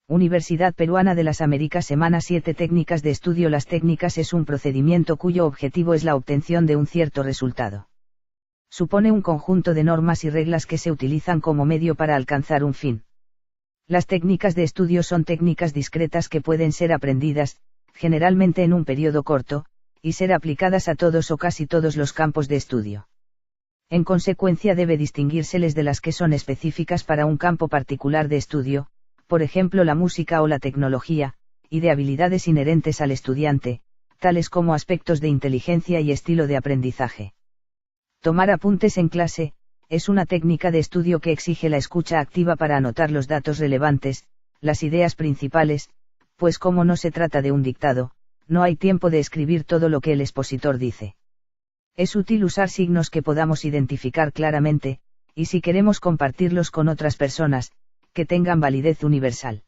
Universidad Peruana de las Américas. Semana 7. Técnicas de estudio. Las técnicas es un procedimiento cuyo objetivo es la obtención de un cierto resultado. Supone un conjunto de normas y reglas que se utilizan como medio para alcanzar un fin. Las técnicas de estudio son técnicas discretas que pueden ser aprendidas, generalmente en un periodo corto, y ser aplicadas a todos o casi todos los campos de estudio. En consecuencia debe distinguírseles de las que son específicas para un campo particular de estudio, por ejemplo la música o la tecnología, y de habilidades inherentes al estudiante, tales como aspectos de inteligencia y estilo de aprendizaje. Tomar apuntes en clase, es una técnica de estudio que exige la escucha activa para anotar los datos relevantes, las ideas principales, pues como no se trata de un dictado, no hay tiempo de escribir todo lo que el expositor dice. Es útil usar signos que podamos identificar claramente, y si queremos compartirlos con otras personas, que tengan validez universal.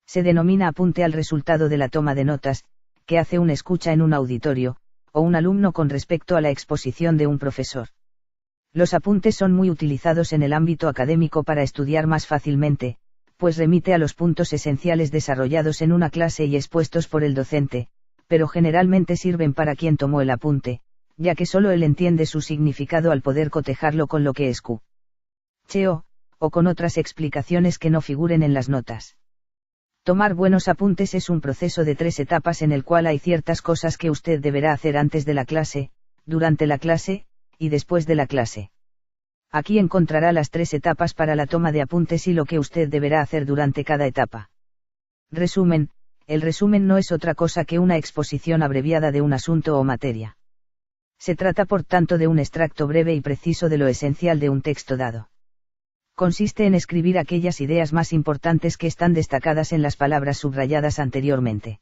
Se denomina apunte al resultado de la toma de notas, que hace un escucha en un auditorio, o un alumno con respecto a la exposición de un profesor. Los apuntes son muy utilizados en el ámbito académico para estudiar más fácilmente, pues remite a los puntos esenciales desarrollados en una clase y expuestos por el docente, pero generalmente sirven para quien tomó el apunte, ya que solo él entiende su significado al poder cotejarlo con lo que escuchó, o con otras explicaciones que no figuren en las notas. Tomar buenos apuntes es un proceso de 3 etapas en el cual hay ciertas cosas que usted deberá hacer antes de la clase, durante la clase, y después de la clase. Aquí encontrará las 3 etapas para la toma de apuntes y lo que usted deberá hacer durante cada etapa. Resumen. El resumen no es otra cosa que una exposición abreviada de un asunto o materia. Se trata por tanto de un extracto breve y preciso de lo esencial de un texto dado. Consiste en escribir aquellas ideas más importantes que están destacadas en las palabras subrayadas anteriormente.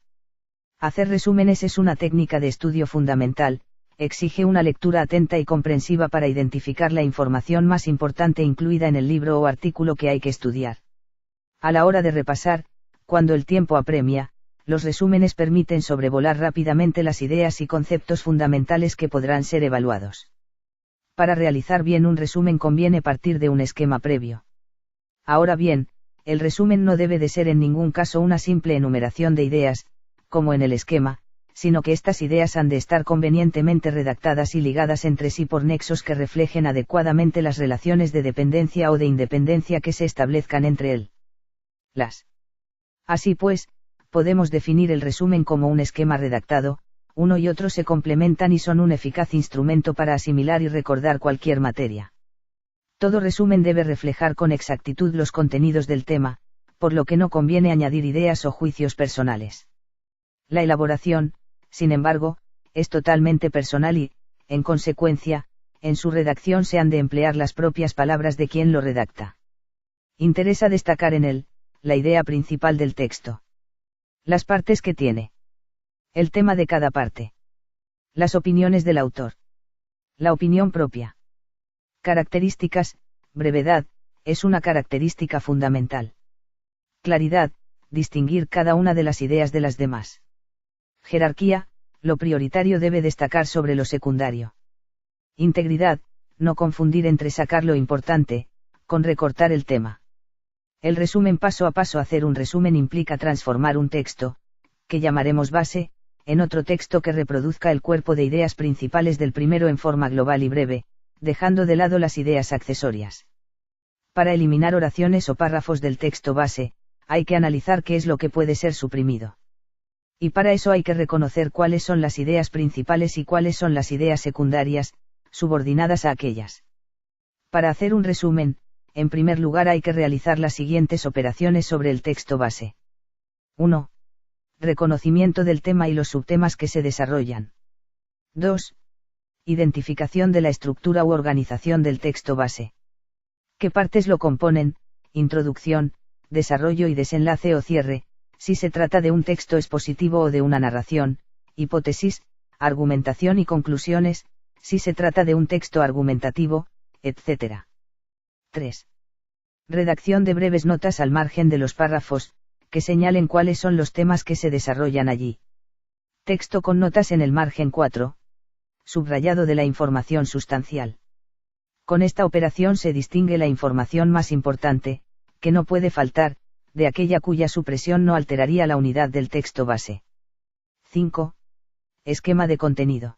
Hacer resúmenes es una técnica de estudio fundamental, exige una lectura atenta y comprensiva para identificar la información más importante incluida en el libro o artículo que hay que estudiar. A la hora de repasar, cuando el tiempo apremia, los resúmenes permiten sobrevolar rápidamente las ideas y conceptos fundamentales que podrán ser evaluados. Para realizar bien un resumen conviene partir de un esquema previo. Ahora bien, el resumen no debe de ser en ningún caso una simple enumeración de ideas, como en el esquema, sino que estas ideas han de estar convenientemente redactadas y ligadas entre sí por nexos que reflejen adecuadamente las relaciones de dependencia o de independencia que se establezcan entre él. Así pues, podemos definir el resumen como un esquema redactado, uno y otro se complementan y son un eficaz instrumento para asimilar y recordar cualquier materia. Todo resumen debe reflejar con exactitud los contenidos del tema, por lo que no conviene añadir ideas o juicios personales. La elaboración, sin embargo, es totalmente personal y, en consecuencia, en su redacción se han de emplear las propias palabras de quien lo redacta. Interesa destacar en él, la idea principal del texto. Las partes que tiene. El tema de cada parte. Las opiniones del autor. La opinión propia. Características. Brevedad, es una característica fundamental. Claridad, distinguir cada una de las ideas de las demás. Jerarquía, lo prioritario debe destacar sobre lo secundario. Integridad, no confundir entre sacar lo importante, con recortar el tema. El resumen paso a paso. Hacer un resumen implica transformar un texto, que llamaremos base, en otro texto que reproduzca el cuerpo de ideas principales del primero en forma global y breve, dejando de lado las ideas accesorias. Para eliminar oraciones o párrafos del texto base, hay que analizar qué es lo que puede ser suprimido. Y para eso hay que reconocer cuáles son las ideas principales y cuáles son las ideas secundarias, subordinadas a aquellas. Para hacer un resumen, en primer lugar hay que realizar las siguientes operaciones sobre el texto base. 1. Reconocimiento del tema y los subtemas que se desarrollan. 2. Identificación de la estructura u organización del texto base. ¿Qué partes lo componen? Introducción, desarrollo y desenlace o cierre, si se trata de un texto expositivo o de una narración, hipótesis, argumentación y conclusiones, si se trata de un texto argumentativo, etc. 3. Redacción de breves notas al margen de los párrafos, que señalen cuáles son los temas que se desarrollan allí. Texto con notas en el margen. 4. Subrayado de la información sustancial. Con esta operación se distingue la información más importante, que no puede faltar, de aquella cuya supresión no alteraría la unidad del texto base. 5. Esquema de contenido.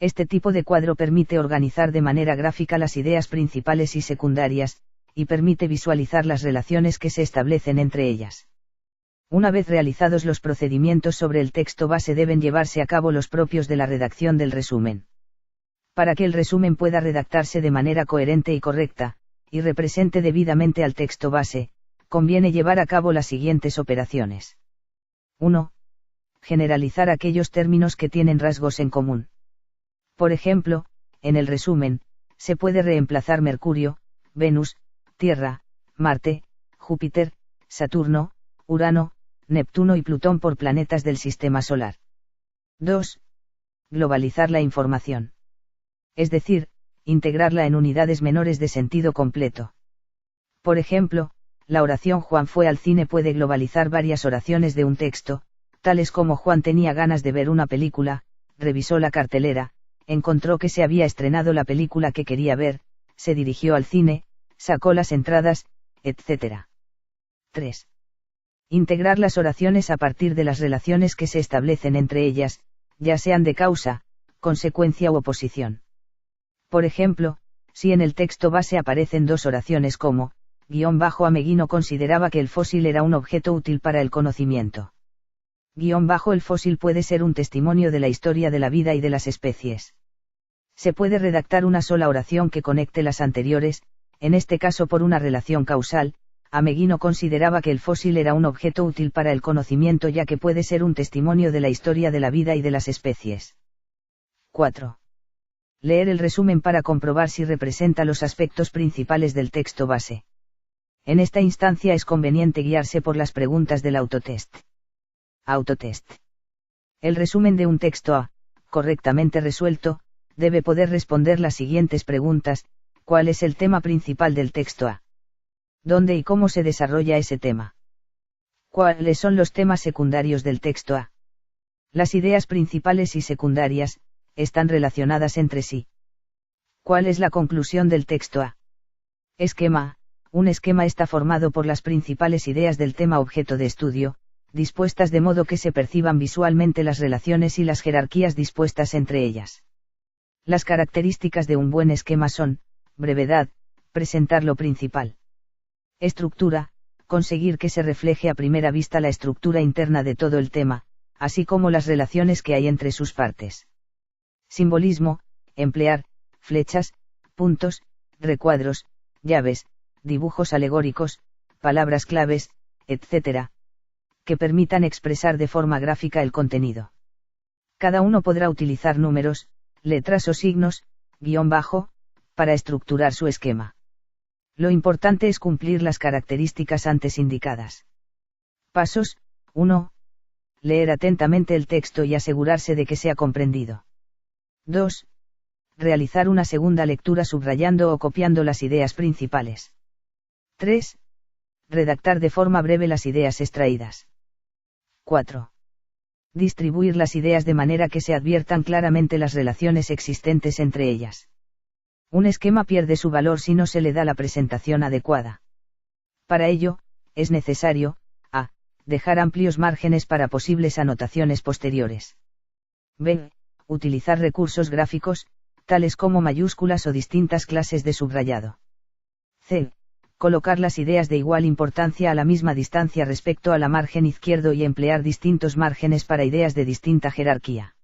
Este tipo de cuadro permite organizar de manera gráfica las ideas principales y secundarias, y permite visualizar las relaciones que se establecen entre ellas. Una vez realizados los procedimientos sobre el texto base deben llevarse a cabo los propios de la redacción del resumen. Para que el resumen pueda redactarse de manera coherente y correcta, y represente debidamente al texto base, conviene llevar a cabo las siguientes operaciones. 1. Generalizar aquellos términos que tienen rasgos en común. Por ejemplo, en el resumen, se puede reemplazar Mercurio, Venus, Tierra, Marte, Júpiter, Saturno, Urano, Neptuno y Plutón por planetas del Sistema Solar. 2. Globalizar la información. Es decir, integrarla en unidades menores de sentido completo. Por ejemplo, la oración Juan fue al cine puede globalizar varias oraciones de un texto, tales como Juan tenía ganas de ver una película, revisó la cartelera, encontró que se había estrenado la película que quería ver, se dirigió al cine, sacó las entradas, etc. 3. Integrar las oraciones a partir de las relaciones que se establecen entre ellas, ya sean de causa, consecuencia u oposición. Por ejemplo, si en el texto base aparecen dos oraciones como, Ameguino consideraba que el fósil era un objeto útil para el conocimiento. El fósil puede ser un testimonio de la historia de la vida y de las especies. Se puede redactar una sola oración que conecte las anteriores, en este caso por una relación causal. Ameguino consideraba que el fósil era un objeto útil para el conocimiento ya que puede ser un testimonio de la historia de la vida y de las especies. 4. Leer el resumen para comprobar si representa los aspectos principales del texto base. En esta instancia es conveniente guiarse por las preguntas del autotest. Autotest. El resumen de un texto A, correctamente resuelto, debe poder responder las siguientes preguntas: ¿cuál es el tema principal del texto A? ¿Dónde y cómo se desarrolla ese tema? ¿Cuáles son los temas secundarios del texto A? Las ideas principales y secundarias, ¿están relacionadas entre sí? ¿Cuál es la conclusión del texto A? Esquema A. Un esquema está formado por las principales ideas del tema objeto de estudio, dispuestas de modo que se perciban visualmente las relaciones y las jerarquías dispuestas entre ellas. Las características de un buen esquema son: brevedad, presentar lo principal. Estructura, conseguir que se refleje a primera vista la estructura interna de todo el tema, así como las relaciones que hay entre sus partes. Simbolismo, emplear flechas, puntos, recuadros, llaves, dibujos alegóricos, palabras claves, etc., que permitan expresar de forma gráfica el contenido. Cada uno podrá utilizar números, letras o signos, guión bajo, para estructurar su esquema. Lo importante es cumplir las características antes indicadas. Pasos: 1. Leer atentamente el texto y asegurarse de que sea comprendido. 2. Realizar una segunda lectura subrayando o copiando las ideas principales. 3. Redactar de forma breve las ideas extraídas. 4. Distribuir las ideas de manera que se adviertan claramente las relaciones existentes entre ellas. Un esquema pierde su valor si no se le da la presentación adecuada. Para ello, es necesario: a. Dejar amplios márgenes para posibles anotaciones posteriores. b. Utilizar recursos gráficos, tales como mayúsculas o distintas clases de subrayado. c. Colocar las ideas de igual importancia a la misma distancia respecto a la margen izquierdo y emplear distintos márgenes para ideas de distinta jerarquía.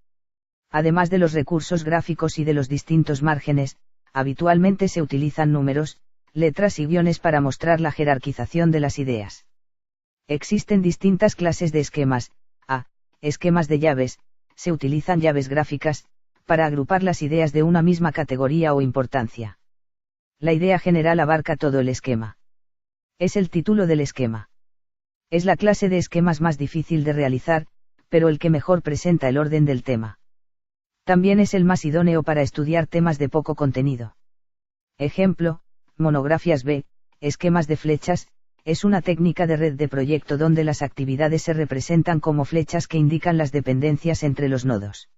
Además de los recursos gráficos y de los distintos márgenes, habitualmente se utilizan números, letras y guiones para mostrar la jerarquización de las ideas. Existen distintas clases de esquemas. A. Esquemas de llaves: se utilizan llaves gráficas, para agrupar las ideas de una misma categoría o importancia. La idea general abarca todo el esquema. Es el título del esquema. Es la clase de esquemas más difícil de realizar, pero el que mejor presenta el orden del tema. También es el más idóneo para estudiar temas de poco contenido. Ejemplo: monografías B, esquemas de flechas, es una técnica de red de proyecto donde las actividades se representan como flechas que indican las dependencias entre los nodos.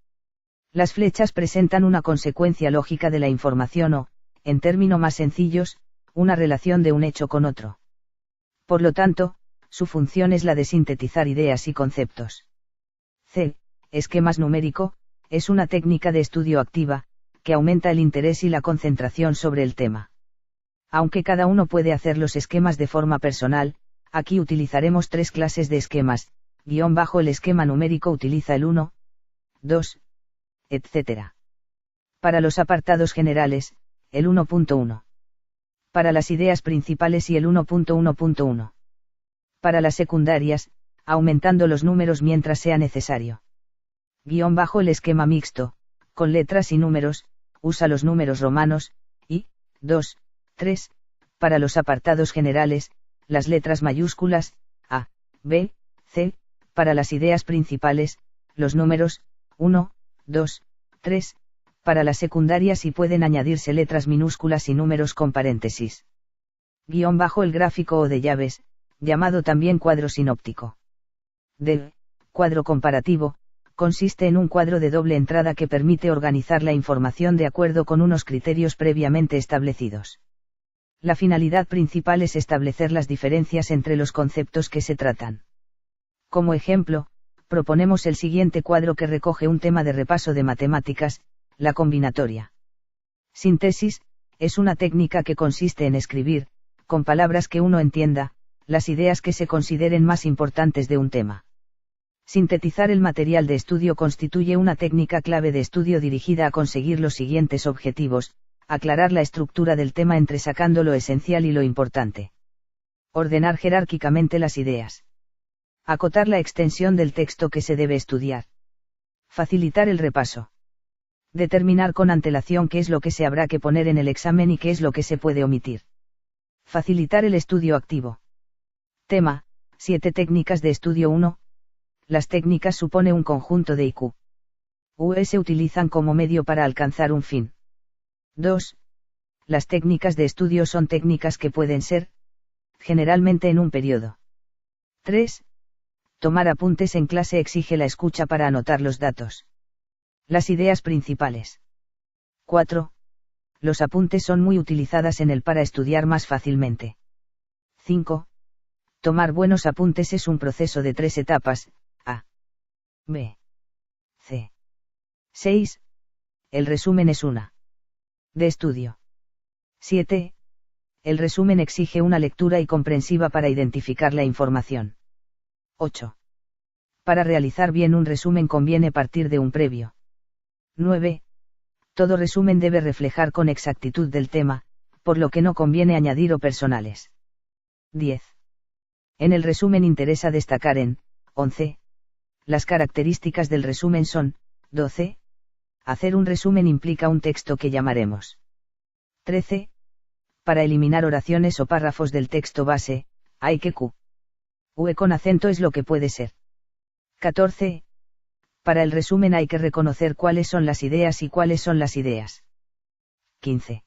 Las flechas presentan una consecuencia lógica de la información o, en términos más sencillos, una relación de un hecho con otro. Por lo tanto, Su función es la de sintetizar ideas y conceptos. C. Esquemas numérico, es una técnica de estudio activa, que aumenta el interés y la concentración sobre el tema. Aunque cada uno puede hacer los esquemas de forma personal, aquí utilizaremos 3 clases de esquemas, el esquema numérico utiliza el 1, 2, etc. Para los apartados generales, el 1.1. Para las ideas principales y el 1.1.1. Para las secundarias, aumentando los números mientras sea necesario. El esquema mixto, con letras y números, usa los números romanos, y, 2, 3, para los apartados generales, las letras mayúsculas, A, B, C, para las ideas principales, los números, 1, 2, 3, para las secundarias y pueden añadirse letras minúsculas y números con paréntesis. El gráfico o de llaves, llamado también cuadro sinóptico. D. Cuadro comparativo, consiste en un cuadro de doble entrada que permite organizar la información de acuerdo con unos criterios previamente establecidos. La finalidad principal es establecer las diferencias entre los conceptos que se tratan. Como ejemplo, proponemos el siguiente cuadro que recoge un tema de repaso de matemáticas, la combinatoria. Síntesis, es una técnica que consiste en escribir, con palabras que uno entienda, las ideas que se consideren más importantes de un tema. Sintetizar el material de estudio constituye una técnica clave de estudio dirigida a conseguir los siguientes objetivos: aclarar la estructura del tema entresacando lo esencial y lo importante. Ordenar jerárquicamente las ideas. Acotar la extensión del texto que se debe estudiar. Facilitar el repaso. Determinar con antelación qué es lo que se habrá que poner en el examen y qué es lo que se puede omitir. Facilitar el estudio activo. Tema: 7 técnicas de estudio. 1. Las técnicas supone un conjunto de IQ. Se utilizan como medio para alcanzar un fin. 2. Las técnicas de estudio son técnicas que pueden ser, generalmente en un periodo. 3. Tomar apuntes en clase exige la escucha para anotar los datos. Las ideas principales. 4. Los apuntes son muy utilizadas en el para estudiar más fácilmente. 5. Tomar buenos apuntes es un proceso de 3 etapas, A, B, C. 6. El resumen es una de estudio. 7. El resumen exige una lectura y comprensiva para identificar la información. 8. Para realizar bien un resumen conviene partir de un previo. 9. Todo resumen debe reflejar con exactitud del tema, por lo que no conviene añadir o personales. 10. En el resumen interesa destacar en 11. Las características del resumen son 12. Hacer un resumen implica un texto que llamaremos 13. Para eliminar oraciones o párrafos del texto base, hay que UE con acento es lo que puede ser. 14. Para el resumen hay que reconocer cuáles son las ideas y cuáles son las ideas. 15.